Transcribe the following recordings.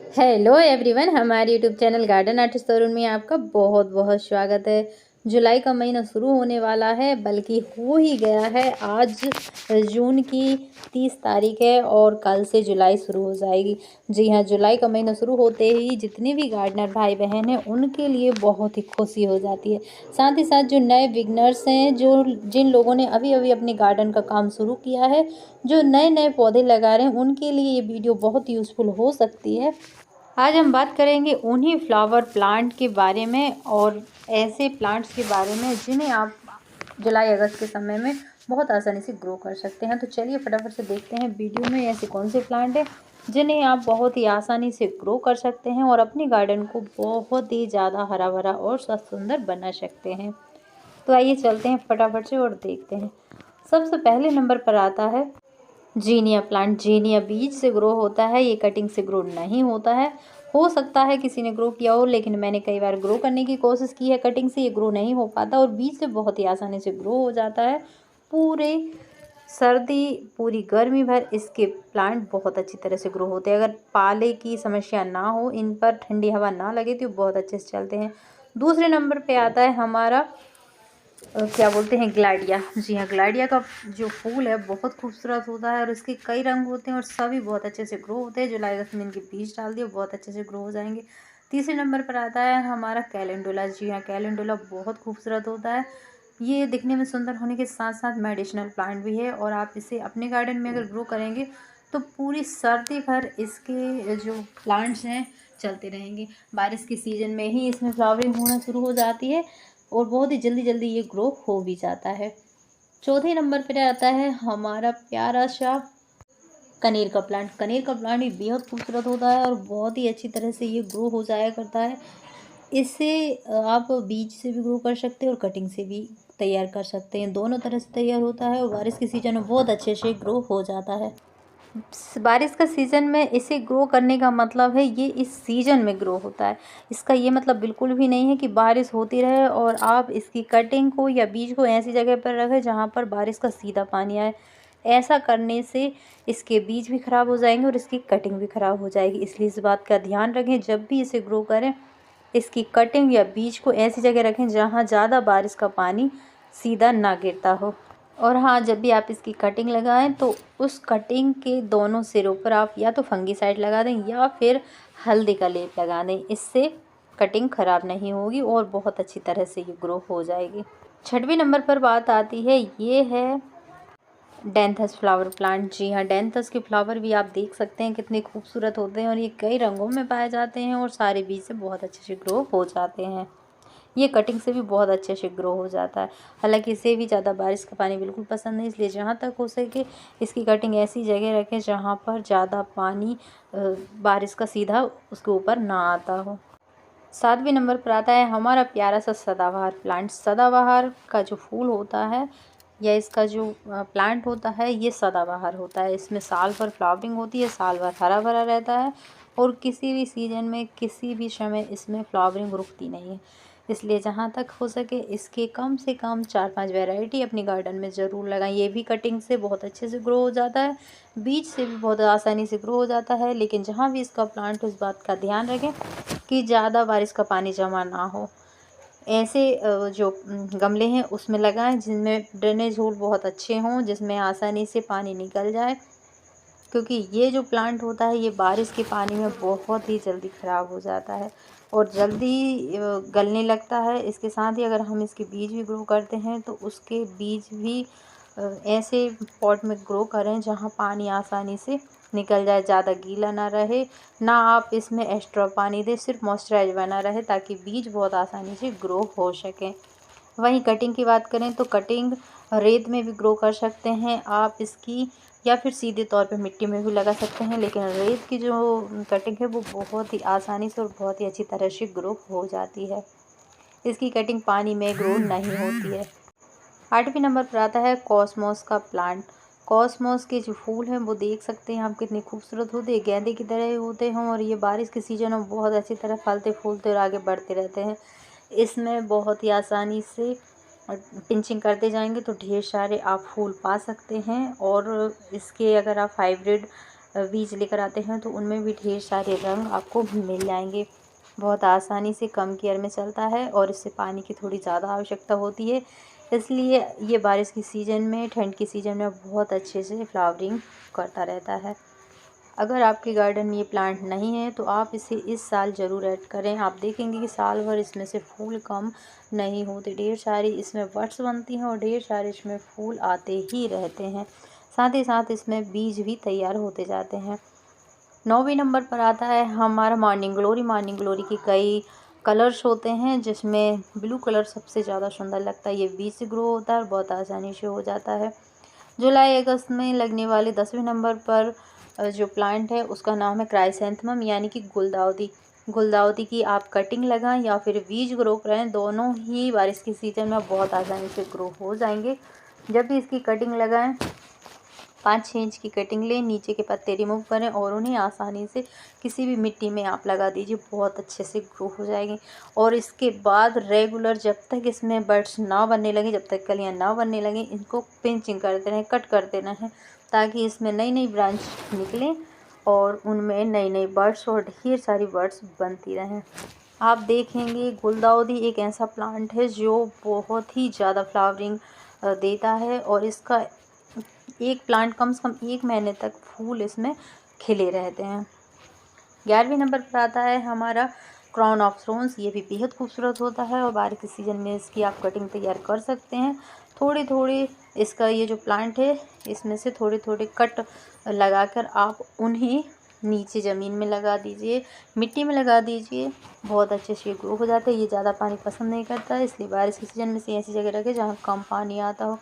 Hello everyone, हमारे YouTube channel garden artist तरुण में आपका बहुत बहुत स्वागत है। जुलाई का महीना शुरू होने वाला है, बल्कि हो ही गया है। आज जून की 30 तारीख है और कल से जुलाई शुरू हो जाएगी। जी हाँ, जुलाई का महीना शुरू होते ही जितने भी गार्डनर भाई बहन हैं उनके लिए बहुत ही खुशी हो जाती है। साथ ही साथ जो नए बिगनर्स हैं, जो जिन लोगों ने अभी अभी अपने गार्डन का काम शुरू किया है, जो नए नए पौधे लगा रहे हैं, उनके लिए ये वीडियो बहुत यूज़फुल हो सकती है। आज हम बात करेंगे उन्हीं फ्लावर प्लांट के बारे में और ऐसे प्लांट्स के बारे में जिन्हें आप जुलाई अगस्त के समय में बहुत आसानी से ग्रो कर सकते हैं। तो चलिए फटाफट से देखते हैं वीडियो में ऐसे कौन से प्लांट हैं जिन्हें आप बहुत ही आसानी से ग्रो कर सकते हैं और अपने गार्डन को बहुत ही ज़्यादा हरा भरा और सुंदर बना सकते हैं। तो आइए चलते हैं फटाफट से और देखते हैं। सबसे पहले नंबर पर आता है जीनिया प्लांट। जीनिया बीज से ग्रो होता है, ये कटिंग से ग्रो नहीं होता है। हो सकता है किसी ने ग्रो किया हो, लेकिन मैंने कई बार ग्रो करने की कोशिश की है। कटिंग से ये ग्रो नहीं हो पाता और बीज से बहुत ही आसानी से ग्रो हो जाता है। पूरे सर्दी पूरी गर्मी भर इसके प्लांट बहुत अच्छी तरह से ग्रो होते हैं। अगर पाले की समस्या ना हो, इन पर ठंडी हवा ना लगे तो बहुत अच्छे से चलते हैं। दूसरे नंबर पे आता है हमारा क्या बोलते हैं, ग्लैडिया। जी हाँ, ग्लैडिया का जो फूल है बहुत खूबसूरत होता है और इसके कई रंग होते हैं और सभी बहुत अच्छे से ग्रो होते हैं। जुलाई अगस्त में इनके बीज डाल दिए, बहुत अच्छे से ग्रो हो जाएंगे। तीसरे नंबर पर आता है हमारा कैलेंडुला। जी हाँ, कैलेंडुला बहुत खूबसूरत होता है। ये दिखने में सुंदर होने के साथ साथ मेडिसिनल प्लांट भी है और आप इसे अपने गार्डन में अगर ग्रो करेंगे तो पूरी सर्दी भर इसके जो प्लांट्स हैं चलते रहेंगे। बारिश के सीज़न में ही इसमें फ्लावरिंग होना शुरू हो जाती है और बहुत ही जल्दी जल्दी ये ग्रो हो भी जाता है। चौथे नंबर पर आता है हमारा प्यारा सा कनेर का प्लांट। कनेर का प्लांट भी बेहद खूबसूरत होता है और बहुत ही अच्छी तरह से ये ग्रो हो जाया करता है। इसे आप बीज से भी ग्रो कर सकते हैं और कटिंग से भी तैयार कर सकते हैं। दोनों तरह से तैयार होता है और बारिश के सीज़न में बहुत अच्छे से ग्रो हो जाता है। बारिश का सीज़न में इसे ग्रो करने का मतलब है ये इस सीज़न में ग्रो होता है। इसका ये मतलब बिल्कुल भी नहीं है कि बारिश होती रहे और आप इसकी कटिंग को या बीज को ऐसी जगह पर रखें जहाँ पर बारिश का सीधा पानी आए। ऐसा करने से इसके बीज भी ख़राब हो जाएंगे और इसकी कटिंग भी ख़राब हो जाएगी। इसलिए इस बात का ध्यान रखें, जब भी इसे ग्रो करें इसकी कटिंग या बीज को ऐसी जगह रखें जहाँ ज़्यादा बारिश का पानी सीधा ना गिरता हो। और हाँ, जब भी आप इसकी कटिंग लगाएं तो उस कटिंग के दोनों सिरों पर आप या तो फंगीसाइड लगा दें या फिर हल्दी का लेप लगा दें। इससे कटिंग ख़राब नहीं होगी और बहुत अच्छी तरह से ये ग्रो हो जाएगी। छठवें नंबर पर बात आती है, ये है डेंथस फ्लावर प्लांट। जी हाँ, डेंथस के फ्लावर भी आप देख सकते हैं कितने खूबसूरत होते हैं और ये कई रंगों में पाए जाते हैं और सारे बीज से बहुत अच्छे से ग्रो हो जाते हैं। ये कटिंग से भी बहुत अच्छे से ग्रो हो जाता है। हालांकि इसे भी ज़्यादा बारिश का पानी बिल्कुल पसंद नहीं, इसलिए जहाँ तक हो सके इसकी कटिंग ऐसी जगह रखें जहाँ पर ज़्यादा पानी बारिश का सीधा उसके ऊपर ना आता हो। सातवें नंबर पर आता है हमारा प्यारा सा सदाबहार प्लांट। सदाबहार का जो फूल होता है या इसका जो प्लांट होता है ये सदाबहार होता है। इसमें साल भर फ्लावरिंग होती है, साल भर हरा भरा रहता है और किसी भी सीजन में किसी भी समय इसमें फ्लावरिंग रुकती नहीं है। इसलिए जहाँ तक हो सके इसके कम से कम 4-5 वैरायटी अपने गार्डन में ज़रूर लगाएं। ये भी कटिंग से बहुत अच्छे से ग्रो हो जाता है, बीज से भी बहुत आसानी से ग्रो हो जाता है। लेकिन जहाँ भी इसका प्लांट हो इस बात का ध्यान रखें कि ज़्यादा बारिश का पानी जमा ना हो। ऐसे जो गमले हैं उसमें लगाएं जिनमें ड्रेनेज होल बहुत अच्छे हों, जिसमें आसानी से पानी निकल जाए, क्योंकि ये जो प्लांट होता है ये बारिश के पानी में बहुत ही जल्दी ख़राब हो जाता है और जल्दी गलने लगता है। इसके साथ ही अगर हम इसके बीज भी ग्रो करते हैं तो उसके बीज भी ऐसे पॉट में ग्रो करें जहाँ पानी आसानी से निकल जाए, ज़्यादा गीला ना रहे, ना आप इसमें एक्स्ट्रा पानी दें, सिर्फ मॉइस्चराइज बना रहे ताकि बीज बहुत आसानी से ग्रो हो सकें। वहीं कटिंग की बात करें तो कटिंग रेत में भी ग्रो कर सकते हैं आप इसकी, या फिर सीधे तौर पे मिट्टी में भी लगा सकते हैं। लेकिन रेत की जो कटिंग है वो बहुत ही आसानी से और बहुत ही अच्छी तरह से ग्रो हो जाती है। इसकी कटिंग पानी में ग्रो नहीं होती है। 8वें नंबर पर आता है कॉस्मोस का प्लांट। कॉस्मोस के जो फूल हैं वो देख सकते हैं आप कितने खूबसूरत होते हैं, गेंदे की तरह होते हैं और ये बारिश के सीजन में बहुत अच्छी तरह फलते फूलते और आगे बढ़ते रहते हैं। इसमें बहुत ही आसानी से पिंचिंग करते जाएंगे तो ढेर सारे आप फूल पा सकते हैं। और इसके अगर आप हाइब्रिड बीज लेकर आते हैं तो उनमें भी ढेर सारे रंग आपको मिल जाएंगे। बहुत आसानी से कम केयर में चलता है और इससे पानी की थोड़ी ज़्यादा आवश्यकता होती है, इसलिए ये बारिश की सीज़न में, ठंड की सीज़न में बहुत अच्छे से फ्लावरिंग करता रहता है। अगर आपके गार्डन में ये प्लांट नहीं है तो आप इसे इस साल ज़रूर ऐड करें। आप देखेंगे कि साल भर इसमें से फूल कम नहीं होते, ढेर सारी इसमें बड्स बनती हैं और ढेर सारे इसमें फूल आते ही रहते हैं। साथ ही साथ इसमें बीज भी तैयार होते जाते हैं। 9वें नंबर पर आता है हमारा मॉर्निंग ग्लोरी। मॉर्निंग ग्लोरी के कई कलर्स होते हैं, जिसमें ब्लू कलर सबसे ज़्यादा सुंदर लगता है। ये बीज से ग्रो होता है और बहुत आसानी से हो जाता है। जुलाई अगस्त में लगने वाले 10वें नंबर पर जो प्लांट है उसका नाम है क्राइसैंथेमम, यानी कि गुलदाउदी। गुलदाउदी की आप कटिंग लगाएं या फिर बीज ग्रो करें, दोनों ही बारिश की सीज़न में बहुत आसानी से ग्रो हो जाएंगे। जब भी इसकी कटिंग लगाएं 5-6 इंच की कटिंग लें, नीचे के पत्ते रिमूव करें और उन्हें आसानी से किसी भी मिट्टी में आप लगा दीजिए, बहुत अच्छे से ग्रो हो जाएगी। और इसके बाद रेगुलर जब तक इसमें बड्स ना बनने लगे, जब तक कलियां ना बनने लगे, इनको पिंचिंग करते रहें, कट करते रहें, ताकि इसमें नई नई ब्रांच निकलें और उनमें नई नई बड्स और ढेर सारी बड्स बनती रहें। आप देखेंगे गुलदाउदी एक ऐसा प्लांट है जो बहुत ही ज़्यादा फ्लावरिंग देता है और इसका एक प्लांट कम से कम 1 महीने तक फूल इसमें खिले रहते हैं। 11वें नंबर पर आता है हमारा क्राउन ऑफ थ्रोन्स। ये भी बेहद खूबसूरत होता है और बारिश के सीज़न में इसकी आप कटिंग तैयार कर सकते हैं। थोड़ी थोड़ी इसका ये जो प्लांट है इसमें से थोड़े थोड़े कट लगाकर आप उन्हें नीचे ज़मीन में लगा दीजिए, मिट्टी में लगा दीजिए, बहुत अच्छे से ग्रो हो जाता है। ये ज़्यादा पानी पसंद नहीं करता है, इसलिए बारिश के सीज़न में से ऐसी जगह रखें जहाँ कम पानी आता हो।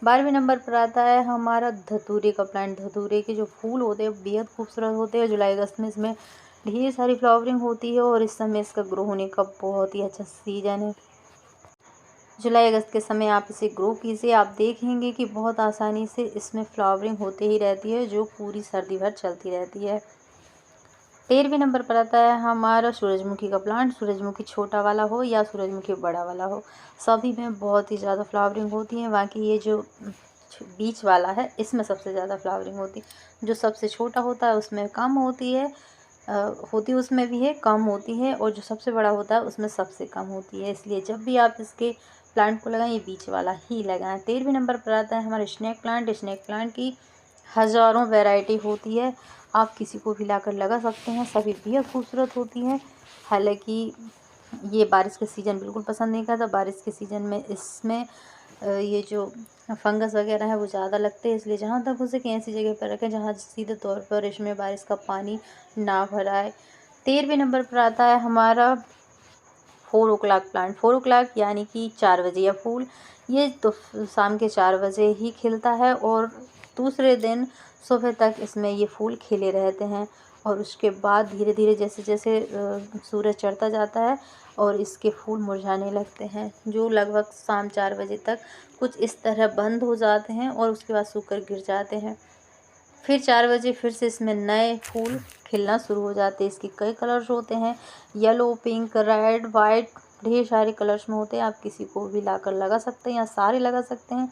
12वें नंबर पर आता है हमारा धतूरे का प्लांट। धतूरे के जो फूल होते हैं बेहद खूबसूरत होते हैं। जुलाई अगस्त में इसमें ढेर सारी फ्लावरिंग होती है और इस समय इसका ग्रो होने का बहुत ही अच्छा सीजन है। जुलाई अगस्त के समय आप इसे ग्रो कीजिए, आप देखेंगे कि बहुत आसानी से इसमें फ्लावरिंग होते ही रहती है, जो पूरी सर्दी भर चलती रहती है। 13वें नंबर पर आता है हमारा सूरजमुखी का प्लांट। सूरजमुखी छोटा वाला हो या सूरजमुखी बड़ा वाला हो, सभी में बहुत ही ज़्यादा फ्लावरिंग होती है। बाकी ये जो बीच वाला है इसमें सबसे ज़्यादा फ्लावरिंग होती है। जो सबसे छोटा होता है उसमें कम होती है, होती उसमें भी है, कम होती है, और जो सबसे बड़ा होता है उसमें सबसे कम होती है। इसलिए जब भी आप इसके प्लांट को लगाएं ये बीच वाला ही लगाएं। 13वें नंबर पर आता है हमारा स्नेक प्लांट। स्नेक प्लांट की हज़ारों वैरायटी होती है, आप किसी को भी लाकर लगा सकते हैं, सभी बेहद खूबसूरत होती हैं। हालांकि ये बारिश के सीज़न बिल्कुल पसंद नहीं करता। बारिश के सीज़न में इसमें ये जो फंगस वगैरह है वो ज़्यादा लगते हैं, इसलिए जहाँ तक हो सके ऐसी जगह पर रखें जहाँ सीधे तौर पर इसमें बारिश का पानी ना भराए। 13वें नंबर पर आता है हमारा 4 o'clock प्लांट। 4 o'clock यानी कि 4 बजे या फूल, ये तो शाम के 4 बजे ही खिलता है और दूसरे दिन सुबह तक इसमें ये फूल खिले रहते हैं। और उसके बाद धीरे धीरे जैसे जैसे सूरज चढ़ता जाता है और इसके फूल मुरझाने लगते हैं, जो लगभग शाम 4 बजे तक कुछ इस तरह बंद हो जाते हैं और उसके बाद सूख कर गिर जाते हैं। फिर 4 बजे फिर से इसमें नए फूल खिलना शुरू हो जाते हैं। इसके कई कलर्स होते हैं, येलो, पिंक, रेड, वाइट, ढेर सारे कलर्स में होते हैं। आप किसी को भी लाकर लगा सकते हैं या सारे लगा सकते हैं।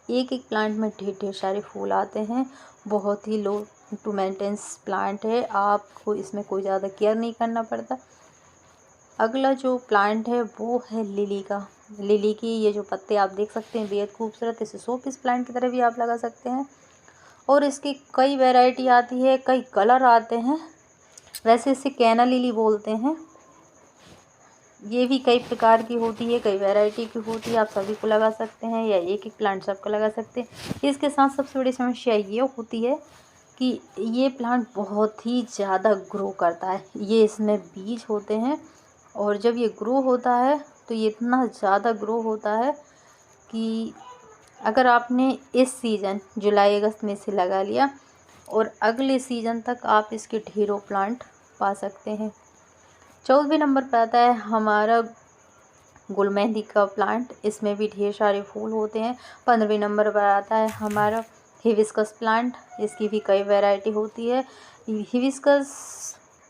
एक एक प्लांट में ढेर ढेर सारे फूल आते हैं। बहुत ही लो टू मेंटेनेंस प्लांट है, आपको इसमें कोई ज़्यादा केयर नहीं करना पड़ता। अगला जो प्लांट है वो है लिली का। लिली की ये जो पत्ते आप देख सकते हैं बेहद खूबसूरत, इसे शो पीस प्लांट की तरह भी आप लगा सकते हैं। और इसकी कई वैरायटी आती है, कई कलर आते हैं। वैसे इसे कैना लिली बोलते हैं। ये भी कई प्रकार की होती है, कई वैरायटी की होती है, आप सभी को लगा सकते हैं या एक एक प्लांट सबको लगा सकते हैं। इसके साथ सबसे बड़ी समस्या ये होती है कि ये प्लांट बहुत ही ज़्यादा ग्रो करता है। ये इसमें बीज होते हैं और जब ये ग्रो होता है तो ये इतना ज़्यादा ग्रो होता है कि अगर आपने इस सीज़न जुलाई अगस्त में इसे लगा लिया और अगले सीज़न तक आप इसके ढेरों प्लांट पा सकते हैं। 14वें नंबर पर आता है हमारा गुलमेहंदी का प्लांट। इसमें भी ढेर सारे फूल होते हैं। 15वें नंबर पर आता है हमारा हिबिस्कस प्लांट। इसकी भी कई वैरायटी होती है। हिबिस्कस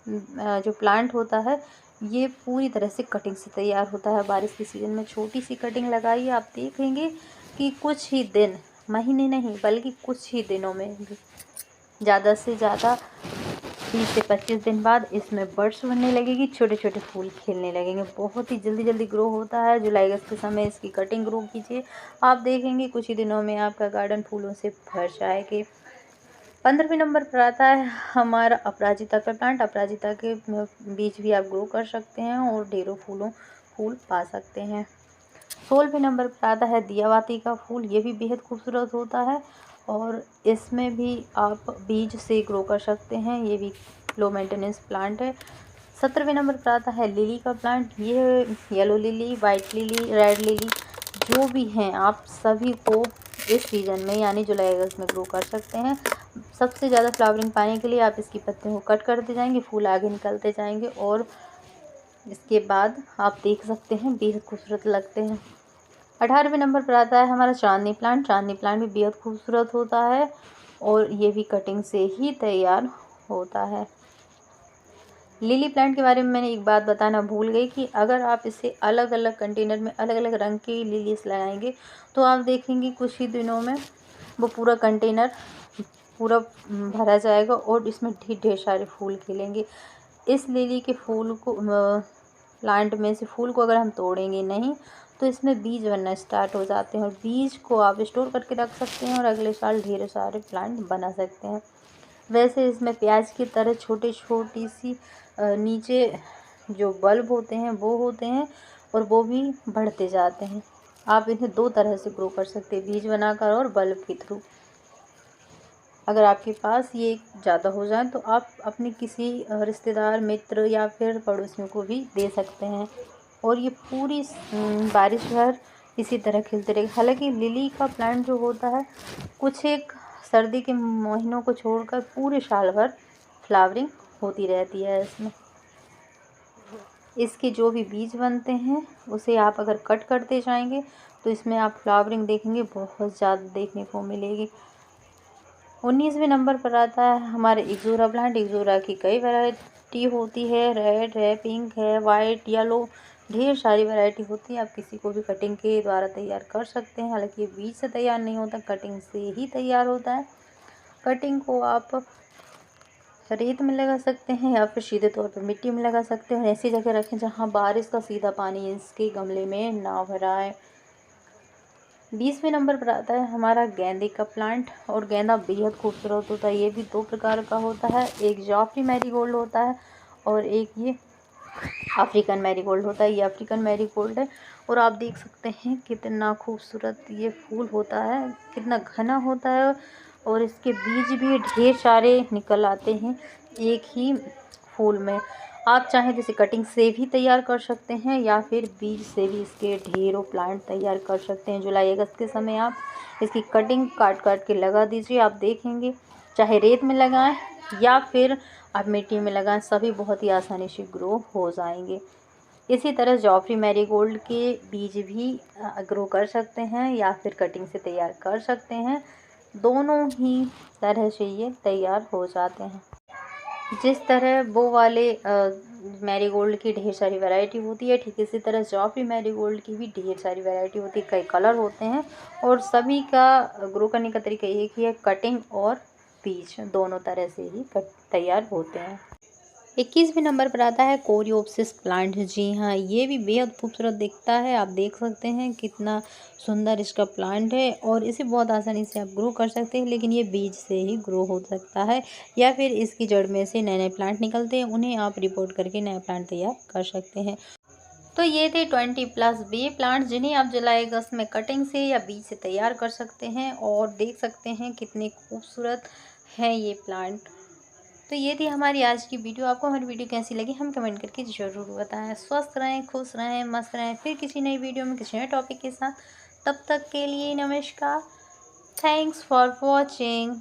जो प्लांट होता है ये पूरी तरह से कटिंग से तैयार होता है। बारिश के सीज़न में छोटी सी कटिंग लगाइए, आप देखेंगे कि कुछ ही दिन, महीने नहीं बल्कि कुछ ही दिनों में ज़्यादा से ज़्यादा 20 से 25 दिन बाद इसमें बड्स बनने लगेगी, छोटे छोटे फूल खिलने लगेंगे। बहुत ही जल्दी जल्दी ग्रो होता है। जुलाई अगस्त के समय इसकी कटिंग ग्रो कीजिए, आप देखेंगे कुछ ही दिनों में आपका गार्डन फूलों से भर जाएगी। 15वें नंबर पर आता है हमारा अपराजिता का प्लांट। अपराजिता के बीज भी आप ग्रो कर सकते हैं और ढेरों फूल पा सकते हैं। 16वें नंबर पर आता है दियाबाती का फूल। ये भी बेहद खूबसूरत होता है और इसमें भी आप बीज से ग्रो कर सकते हैं। ये भी लो मेंटेनेंस प्लांट है। 17वें नंबर पर आता है लिली का प्लांट। ये yellow lily, white lily, red lily जो भी हैं आप सभी को इस सीज़न में यानी जुलाई अगस्त में ग्रो कर सकते हैं। सबसे ज़्यादा फ्लावरिंग पाने के लिए आप इसकी पत्तियों को कट करते जाएंगे, फूल आगे निकलते जाएंगे और इसके बाद आप देख सकते हैं बेहद खूबसूरत लगते हैं। 18वें नंबर पर आता है हमारा चांदनी प्लांट। चांदनी प्लांट भी बेहद खूबसूरत होता है और ये भी कटिंग से ही तैयार होता है। लिली प्लांट के बारे में मैंने एक बात बताना भूल गई कि अगर आप इसे अलग अलग कंटेनर में अलग अलग रंग की लिलीज लगाएंगे तो आप देखेंगे कुछ ही दिनों में वो पूरा कंटेनर पूरा भरा जाएगा और इसमें ढेर सारे फूल खिलेंगे। इस लिली के फूल को प्लांट में से फूल को अगर हम तोड़ेंगे नहीं तो इसमें बीज बनना स्टार्ट हो जाते हैं और बीज को आप स्टोर करके रख सकते हैं और अगले साल ढेर सारे प्लांट बना सकते हैं। वैसे इसमें प्याज की तरह छोटी सी नीचे जो बल्ब होते हैं वो होते हैं और वो भी बढ़ते जाते हैं। आप इन्हें दो तरह से ग्रो कर सकते हैं, बीज बनाकर और बल्ब के थ्रू। अगर आपके पास ये ज़्यादा हो जाए तो आप अपने किसी रिश्तेदार, मित्र या फिर पड़ोसियों को भी दे सकते हैं और ये पूरी बारिश भर इसी तरह खिलते रहेगा। हालांकि लिली का प्लांट जो होता है कुछ एक सर्दी के महीनों को छोड़कर पूरे साल भर फ्लावरिंग होती रहती है। इसमें इसके जो भी बीज बनते हैं उसे आप अगर कट करते जाएंगे तो इसमें आप फ्लावरिंग देखेंगे बहुत ज़्यादा देखने को मिलेगी। 19वें नंबर पर आता है हमारे इक्ज़ोरा प्लांट। इक्ज़ोरा की कई वैरायटी होती है, रेड है, पिंक है, वाइट, येलो, ढेर सारी वैरायटी होती है। आप किसी को भी कटिंग के द्वारा तैयार कर सकते हैं। हालांकि ये बीज से तैयार नहीं होता, कटिंग से ही तैयार होता है। कटिंग को आप रेत में लगा सकते हैं या फिर सीधे तौर पर मिट्टी में लगा सकते हैं। ऐसी जगह रखें जहाँ बारिश का सीधा पानी इसके गमले में ना भरा है। 20वें नंबर पर आता है हमारा गेंदे का प्लांट और गेंदा बेहद खूबसूरत होता है। ये भी दो प्रकार का होता है, एक जाफरी मैरीगोल्ड होता है और एक ये अफ्रीकन मैरीगोल्ड होता है। ये अफ्रीकन मैरीगोल्ड है और आप देख सकते हैं कितना खूबसूरत ये फूल होता है, कितना घना होता है और इसके बीज भी ढेर सारे निकल आते हैं एक ही फूल में। आप चाहें तो इसे कटिंग से भी तैयार कर सकते हैं या फिर बीज से भी इसके ढेरों प्लांट तैयार कर सकते हैं। जुलाई अगस्त के समय आप इसकी कटिंग काट के लगा दीजिए, आप देखेंगे चाहे रेत में लगाएं या फिर आप मिट्टी में लगाएं सभी बहुत ही आसानी से ग्रो हो जाएंगे। इसी तरह जाफरी मैरीगोल्ड के बीज भी ग्रो कर सकते हैं या फिर कटिंग से तैयार कर सकते हैं। दोनों ही तरह से ये तैयार हो जाते हैं। जिस तरह वो वाले मैरीगोल्ड की ढेर सारी वैरायटी होती है, ठीक इसी तरह जाफरी मैरीगोल्ड की भी ढेर सारी वैरायटी होती है। कई कलर होते हैं और सभी का ग्रो करने का तरीका एक ही है, कटिंग और बीज दोनों तरह से ही तैयार होते हैं। 21वें नंबर पर आता है कोरियोप्सिस प्लांट। जी हाँ, ये भी बेहद खूबसूरत दिखता है। आप देख सकते हैं कितना सुंदर इसका प्लांट है और इसे बहुत आसानी से आप ग्रो कर सकते हैं, लेकिन ये बीज से ही ग्रो हो सकता है या फिर इसकी जड़ में से नए नए प्लांट निकलते हैं, उन्हें आप रिपोर्ट करके नया प्लांट तैयार कर सकते हैं। तो ये थे 20+ बी प्लांट जिन्हें आप जुलाई अगस्त में कटिंग से या बीज से तैयार कर सकते हैं और देख सकते हैं कितने खूबसूरत हैं ये प्लांट। तो ये थी हमारी आज की वीडियो। आपको हमारी वीडियो कैसी लगी हम कमेंट करके ज़रूर बताएं। स्वस्थ रहें, खुश रहें, मस्त रहें। फिर किसी नई वीडियो में किसी नए टॉपिक के साथ, तब तक के लिए नमस्कार। Thanks for watching.